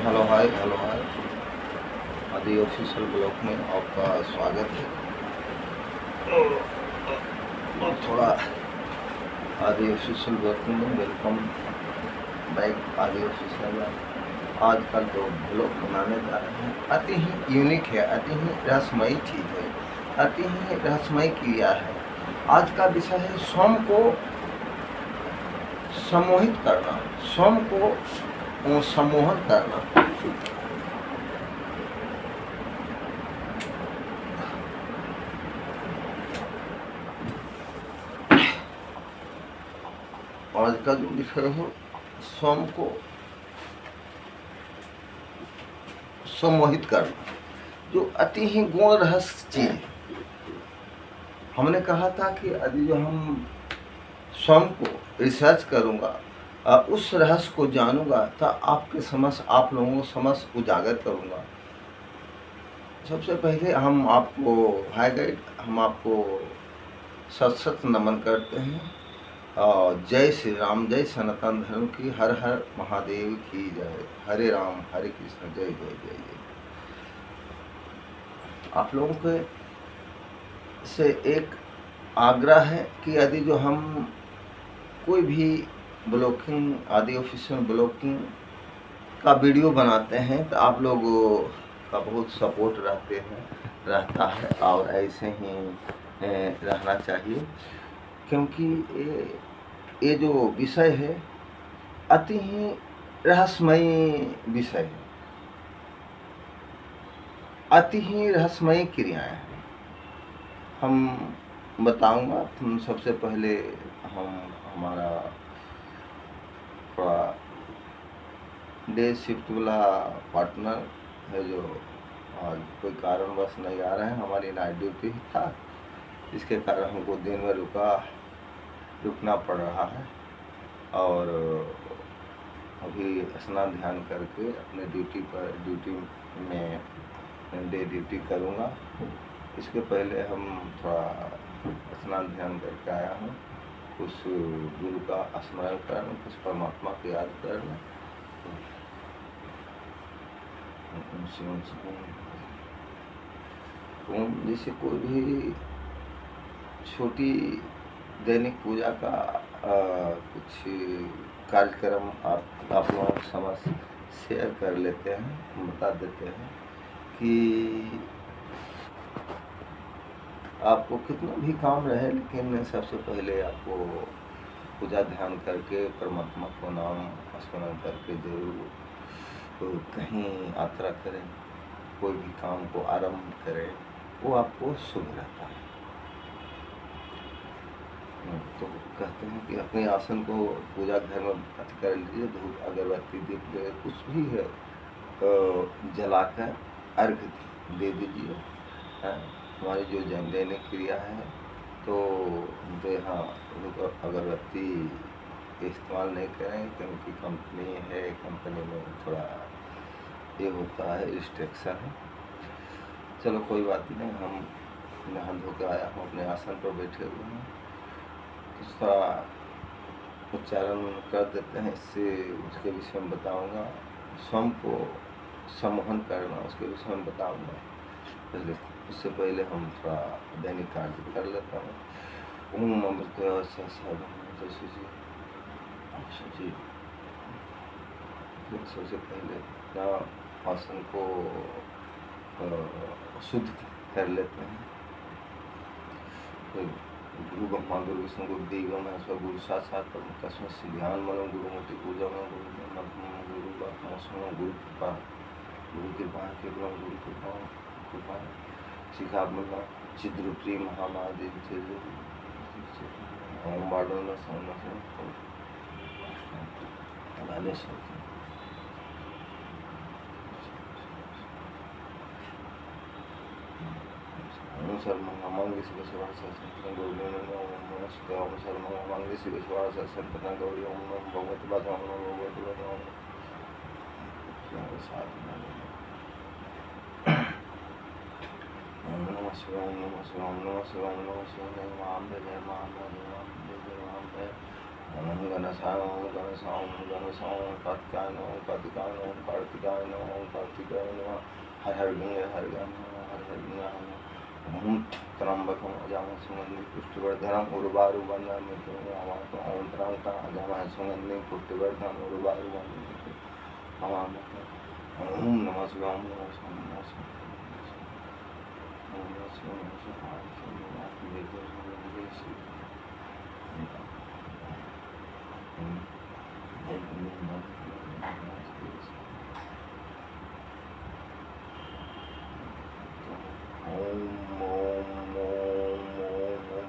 Hello hi. आदि official blog में आपका स्वागत है। और थोड़ा आदि ऑफिशियल ब्लॉग में वेलकम बैक। आदि ऑफिशियल आजकल जो ब्लॉग बनाने जा रहे हैं अति ही यूनिक है, अति ही रहस्यमयी चीज़ है, अति ही रहस्यमयी क्रिया है। आज का विषय है स्वयं को सम्मोहित करना, स्वयं को सम्मोहन करना। आज का जो विषय है स्वयं को सम्मोहित करना, जो अति ही गौण रहस्य चीज है। हमने कहा था कि यदि जो हम स्वयं को रिसर्च करूंगा, उस रहस्य को जानूंगा तो आपके समझ, आप लोगों को समझ उजागर करूंगा। सबसे पहले हम आपको भाई गाइड, हम आपको सत सत नमन करते हैं। जय श्री राम, जय सनातन धर्म की, हर हर महादेव की जय। हरे राम हरे कृष्ण, जय जय जय जय। आप लोगों के से एक आग्रह है कि यदि जो हम कोई भी ब्लॉगिंग, आदि ऑफिशियल ब्लॉगिंग का वीडियो बनाते हैं तो आप लोगों का बहुत सपोर्ट रहता है और ऐसे ही रहना चाहिए, क्योंकि ये जो विषय है अति ही रहस्यमयी विषय है, अति ही रहस्यमयी क्रियाएं हैं। हम बताऊंगा। तुम सबसे पहले हमारा थोड़ा डे शिफ्ट वाला पार्टनर है जो आज कोई कारणवश नहीं आ रहे हैं, हमारी नाइट ड्यूटी था, इसके कारण हमको दिन में रुकना पड़ रहा है। और अभी स्नान ध्यान करके अपने ड्यूटी में डे ड्यूटी करूँगा। इसके पहले हम थोड़ा स्नान ध्यान करके आया हूँ, कुछ गुरु का स्मरण करना, कुछ परमात्मा की याद करना। जैसे कोई भी छोटी दैनिक पूजा का कुछ कार्यक्रम आप लोगों के समझ शेयर कर लेते हैं, बता देते हैं कि आपको कितना भी काम रहे, लेकिन सबसे पहले आपको पूजा ध्यान करके परमात्मा को नाम स्मरण करके जरूर कहीं यात्रा करें, कोई भी काम को आरंभ करें, वो आपको शुभ रहता है। तो कहते हैं कि अपने आसन को पूजा घर में कर लीजिए, धूप अगरबत्ती दीप कुछ भी है जलाकर अर्घ दे दीजिए। हमारी जो दैनिक क्रिया है तो यहाँ अगरबत्ती इस्तेमाल नहीं करें, क्योंकि कंपनी है, कंपनी में थोड़ा ये होता है, रिस्ट्रिक्शन है। चलो कोई बात नहीं, हम नहा धो के आया हूँ, अपने आसन पर बैठे हुए हैं, उसका उच्चारण कर देते हैं। इससे उसके विषय में बताऊंगा, स्वयं को सम्मोहन करना उसके विषय में बताऊंगा। पहले उससे पहले हम थोड़ा दैनिक कार्य कर लेता हूँ। ओम अमृत सबसे पहले आसन को शुद्ध कर लेते हैं। गुरु ब्रह्मा गुरु विष्णु गुरु देवो महेश्वर गुरु साक्षात परम तस्मै श्री ध्यान मनो गुरुमूर्ति पूजा गुरु गुरु कृपा केवलम गुरु कृपा शिखा ब्रह्मा चिद्रूपी महामादेव ओम बाडों सर्वमंगल शिव शिवाय गौरी ओम सर्वमंगल शिव शिवाय संतना गौरी ओम भगवती बाजा ओम भगवती बाजा ओम नमः शिवाय ओम नमः शिवाय ओम नमः शिवाय ओम नमः शिवाय जय महान जय महान जय महान जय ओम गणसाय ओम गणसाय ओम गणसाय ओम कार्तिकाय ओम कार्तिकाय ओम कार्तिकाय ओम कार्तिकाय नमः। हर हर गंगे हर गंगे हर हर गंगा ओम त्र्यंबकम अजामहे सुगंधिं पुष्टिवर्धनम् उर्वारुकं ओम त्र्यंबकम अजामहे सुगंधिं पुष्टिवर्धनम् उर्वारुकं ओम नमः शिवाय ओम नमः शिवाय ओम नमः शिवाय ओम नमः शिवाय ओम नमः शिवाय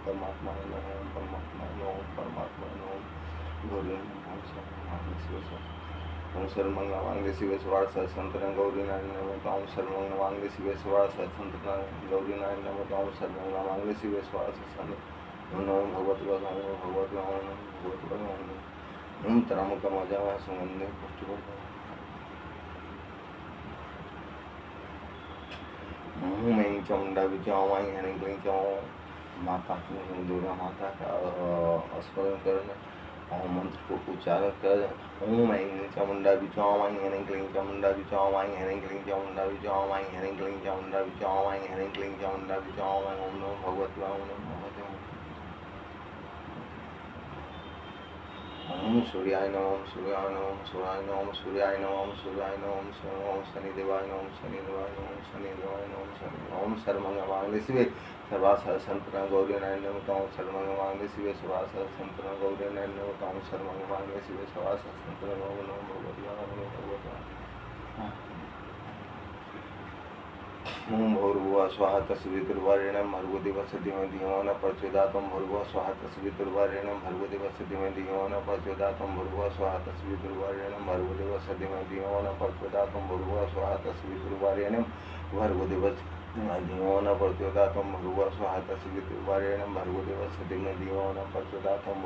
परमात्मा ओम परमात्मा ओम परमात्मा ओम गौरी ओम सर्वमंगलमांगल्ये शिवे सर्वार्थ साधके गौरी नारायणी नमः। ओम सर्वमंगलमांगल्ये शिवे सर्वार्थ साधके गौरी नारायणी नमः। ओम सर्वमंगलमांगल्ये शिवे सर्वार्थ साधके नमो भगवते वासुदेवाय भगवते वासुदेवाय भगवते वासुदेवाय ओम त्र्यंबकम अजामहे सुगंधिं पुष्टिवर्धनम् ओम ऐं चामुंडा विद्यावाई हरिं क्लीं चाओ माता दुर्गा माता का स्मरण करना और मंत्र को उच्चारण कर ओम ऐं चामुंडा विद्यावाई हरिं क्लीं चामुंडा विद्यावाई हरिं क्लीं चामुंडा विद्यावाई हरिं क्लीं चामुंडा विद्यावाई हरिं क्लीं चामुंडा विद्यावाई ओम नमो भगवते ओम नमो भगवते ओम सूर्याय नमः ओम सूर्याय नमः ओम सूर्याय नमः ओम सूर्याय नमः ओम सूर्याय नमः ओम शनिदेवाय नमः ओम शनिदेवाय नमः ओम शनिदेवाय नमः ओम सर्वमंगलमांगल्ये शिवे सर्वार्थ साधके गौरी नारायणी नमः। ओम सर्वमंगलमांगल्ये शिवे सर्वार्थ साधके गौरी नारायणी नमः। ओम सर्वमंगलमांगल्ये शिवे सर्वार्थ साधके ओम नमो भगवते ओम भूर्भुवः स्वः तत्सवितुर्वरेण्यं भर्गो देवस्य धीमहि धियो यो नः प्रचोदयात्। ओम भूर्भुवः स्वः तत्सवितुर्वरेण्यं भर्गो देवस्य धीमहि धियो यो नः प्रचोदयात्। ओम भूर्भुवः स्वः तत्सवितुर्वरेण्यं भर्गो देवस्य धीमहि धियो यो नः प्रचोदयात्। ओम भूर्भुवः स्वः तत्सवितुर्वरेण्यं भर्गो देवस्य धीमहि धियो यो नः प्रचोदयात्। ओम भूर्भुवः स्वः तत्सवितुर्वरेण्यं भर्गो देवस्य धीमहि धियो यो नः प्रचोदयात्।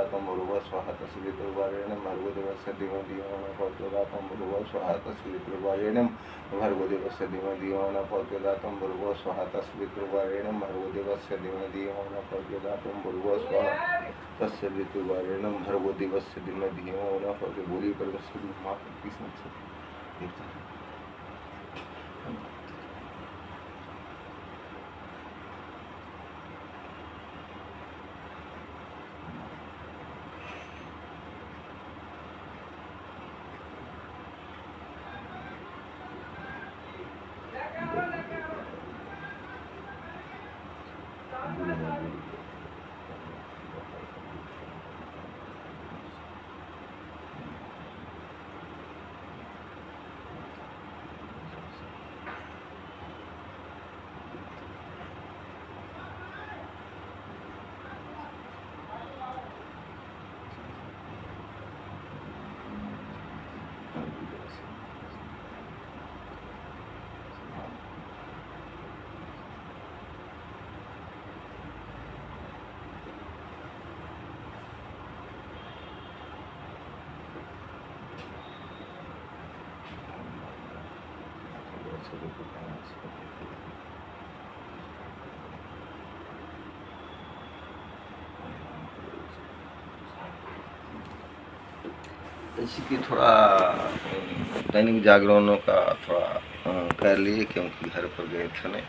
ओम भूर्भुवः स्वः तत्सवितुर्वरेण्यं भर्गो देवस्य धीमहि धियो यो नः प्रचोदयात्। ओम भूर्भुवः स्वः तत्सवितुर्वरेण्यं भर्गो देवस्य धीमहि धियो यो नः प्रचोदयात्। ओम भूर्भुवः स्वः तत्सवितुर्वरेण्यं भर्गो देवस्य धीमहि धियो यो नः प्रचोदयात्। ओम भूर्भुवः स्वः तत्सवितुर्वरेण्यं भर्गो देवस्य धीमहि धियो यो नः प्रचोदयात्। ओम भूर्भुवः स्वः तत्सवितुर्वरेण्यं भर्गो देवस्य धीमहि धियो यो नः प्रचोदयात्। बोलिए परमेश्वर माता की देखता है। इसी की थोड़ा दैनिक जागरणों का थोड़ा कर लिए, क्योंकि घर पर गए थे नहीं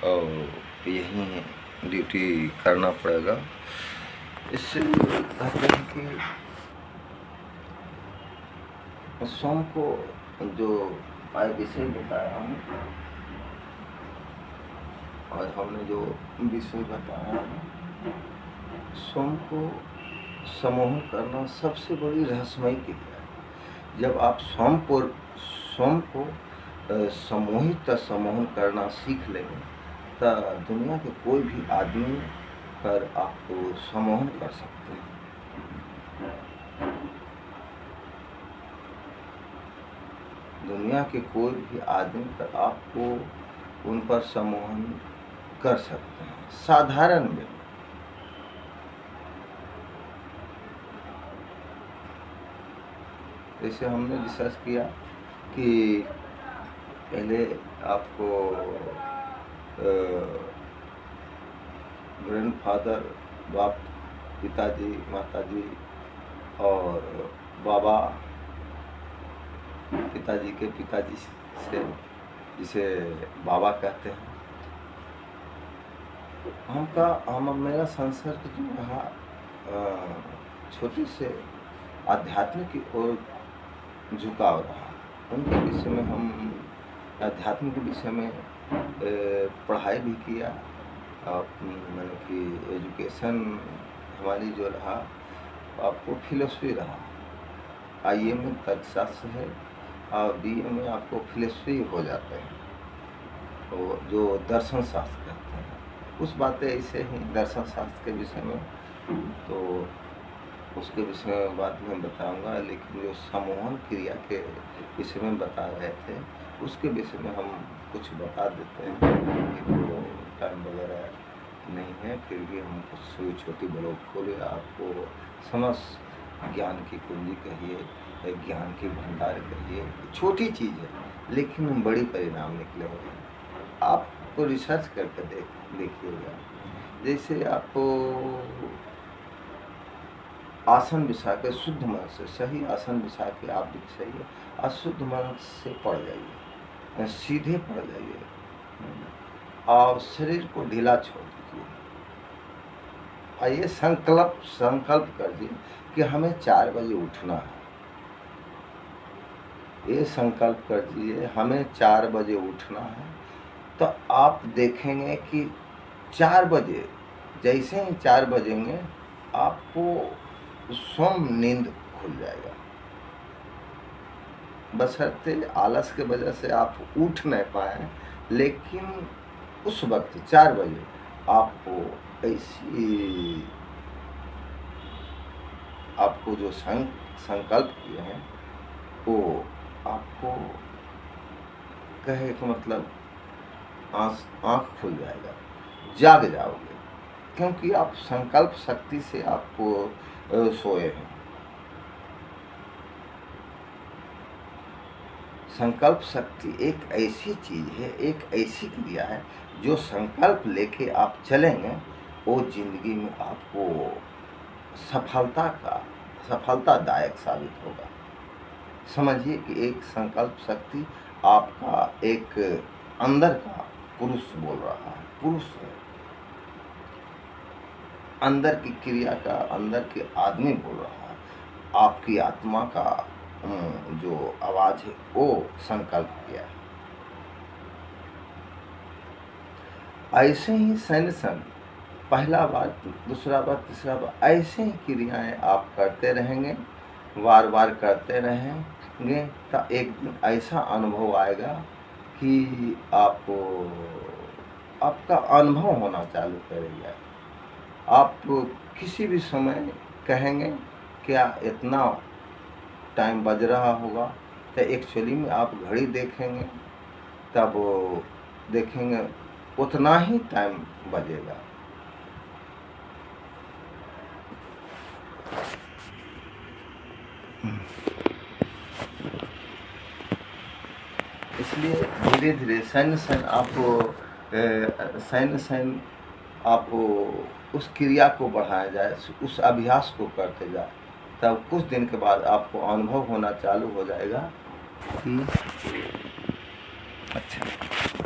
और यहीं ड्यूटी करना पड़ेगा। इससे कहते हैं कि सोम को जो आय विषय बताया हूँ और हमने जो विषय बताया सोम को सम्मोहन करना सबसे बड़ी रहस्यमयी क्रिया है। जब आप सोम को सम्मोहित सम्मोहन करना सीख लेंगे तो दुनिया के कोई भी आदमी पर आपको सम्मोहन कर सकते हैं। दुनिया के कोई भी आदमी पर आपको उन पर सम्मोहन कर सकते हैं साधारण में। जैसे हमने रिसर्च किया कि पहले आपको ग्रैंडफादर, बाप, पिताजी, माताजी और बाबा, पिताजी के पिताजी से, जिसे बाबा कहते हैं। मेरा संसर्ग जो रहा छोटे से आध्यात्म की ओर झुकाव रहा। उनके विषय में हम अध्यात्म के विषय में पढ़ाई भी किया। मैंने कि एजुकेशन हमारी जो रहा आपको फिलोसफी रहा। IA में तर्कशास्त्र है और BA में आपको फिलोसफी हो जाते हैं, तो जो दर्शन शास्त्र कहते हैं। कुछ बातें ऐसे ही दर्शन शास्त्र के विषय में, तो उसके विषय में बाद में बताऊंगा, लेकिन जो सम्मोहन क्रिया के विषय में बता रहे थे उसके विषय में हम कुछ बता देते हैं। तो टाइम वगैरह नहीं है, फिर भी हम कुछ छोटी ब्लॉग खोले, आपको समस्त ज्ञान की कुंजी कहिए, ज्ञान की भंडार कहिए। छोटी चीज़ है लेकिन बड़ी परिणाम निकले हुए। आपको रिसर्च करके देखिएगा। जैसे आपको आसन बिछा के शुद्ध मन से, सही आसन बिछा के आप बिछाइए, अशुद्ध मन से पड़ जाइए, सीधे पड़ जाइए और शरीर को ढीला छोड़ दीजिए। आइए संकल्प कर दिए कि हमें 4 बजे उठना है। ये संकल्प कर दीजिए हमें 4 बजे उठना है, तो आप देखेंगे कि 4 बजे, जैसे ही 4 बजेंगे आपको स्वयं नींद खुल जाएगा। बशर्ते आलस के वजह से आप उठ नहीं पाए, लेकिन उस वक्त 4 बजे आपको ऐसी, आपको जो संकल्प किए हैं वो आपको कहे कि मतलब आँख खुल जाएगा, जाग जाओगे, क्योंकि आप संकल्प शक्ति से आपको सोए हैं। संकल्प शक्ति एक ऐसी चीज़ है, एक ऐसी क्रिया है जो संकल्प लेके आप चलेंगे, वो जिंदगी में आपको सफलतादायक साबित होगा। समझिए कि एक संकल्प शक्ति आपका एक अंदर का पुरुष बोल रहा है, पुरुष है, अंदर की क्रिया का अंदर के आदमी बोल रहा है। आपकी आत्मा का जो आवाज है वो संकल्प किया है। ऐसे ही सैन पहला बार, दूसरा बार, तीसरा बार, ऐसे ही क्रियाएं आप करते रहेंगे, बार बार करते रहेंगे, तो एक दिन ऐसा अनुभव आएगा कि आपका अनुभव होना चालू करेगा। आप किसी भी समय कहेंगे क्या इतना टाइम बज रहा होगा, तो एक्चुअली में आप घड़ी देखेंगे तब देखेंगे उतना ही टाइम बजेगा। इसलिए धीरे धीरे सैन आप उस क्रिया को बढ़ाया जाए, उस अभ्यास को करते जाए, तब कुछ दिन के बाद आपको अनुभव होना चालू हो जाएगा कि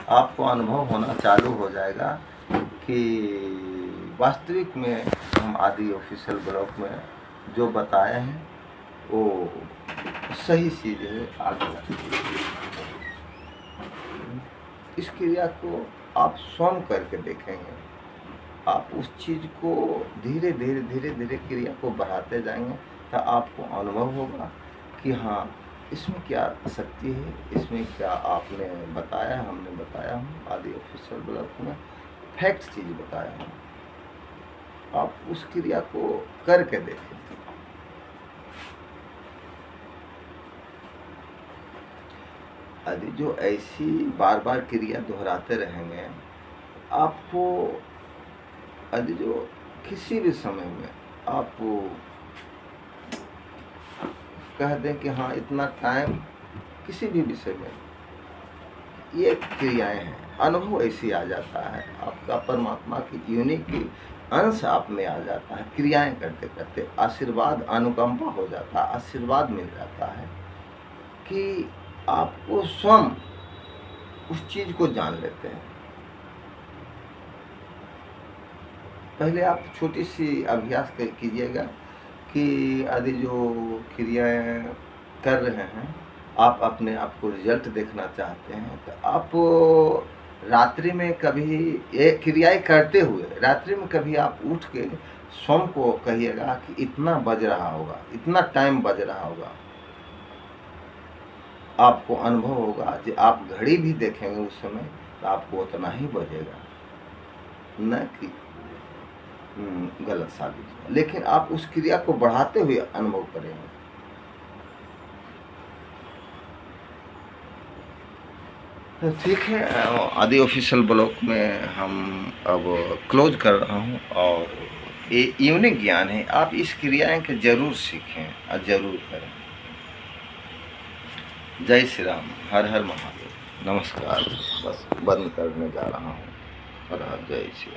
आपको अनुभव होना चालू हो जाएगा कि वास्तविक में हम आदि ऑफिशियल ब्लॉग में जो बताए हैं वो सही चीज़ है। आगे इस क्रिया को आप स्वयं करके देखेंगे, आप उस चीज़ को धीरे धीरे क्रिया को बढ़ाते जाएंगे, तो आपको अनुभव होगा कि हाँ इसमें क्या शक्ति है, इसमें क्या आपने बताया, हमने बताया हूँ आदि ऑफिशियल ब्लॉग में फैक्ट चीज़ बताया हूँ। आप उस क्रिया को करके देखें। यदि जो ऐसी बार बार क्रिया दोहराते रहेंगे, आपको यदि जो किसी भी समय में आप कह दें कि हाँ इतना टाइम किसी भी विषय में, ये क्रियाएं हैं। अनुभव ऐसी आ जाता है, आपका परमात्मा की यूनिक अंश आप में आ जाता है। क्रियाएं करते करते आशीर्वाद, अनुकंपा हो जाता है, आशीर्वाद मिल जाता है कि आपको स्वयं उस चीज को जान लेते हैं। पहले आप छोटी सी अभ्यास कीजिएगा कि यदि जो क्रियाएं कर रहे हैं, आप अपने आप को रिजल्ट देखना चाहते हैं, तो आप रात्रि में कभी ये क्रियाएं करते हुए रात्रि में कभी आप उठ के स्वयं को कहिएगा कि इतना बज रहा होगा, इतना टाइम बज रहा होगा। आपको अनुभव होगा कि आप घड़ी भी देखेंगे उस समय तो आपको उतना ही बजेगा, न कि गलत साबित हो। लेकिन आप उस क्रिया को बढ़ाते हुए अनुभव करेंगे। तो ठीक है, आदि ऑफिशियल ब्लॉग में हम अब क्लोज कर रहा हूँ। और ये यूनिक ज्ञान है, आप इस क्रियाएं के जरूर सीखें और जरूर करें। जय श्री राम, हर हर महादेव, नमस्कार। बस बंद करने जा रहा हूँ। हर हर जय श्री राम।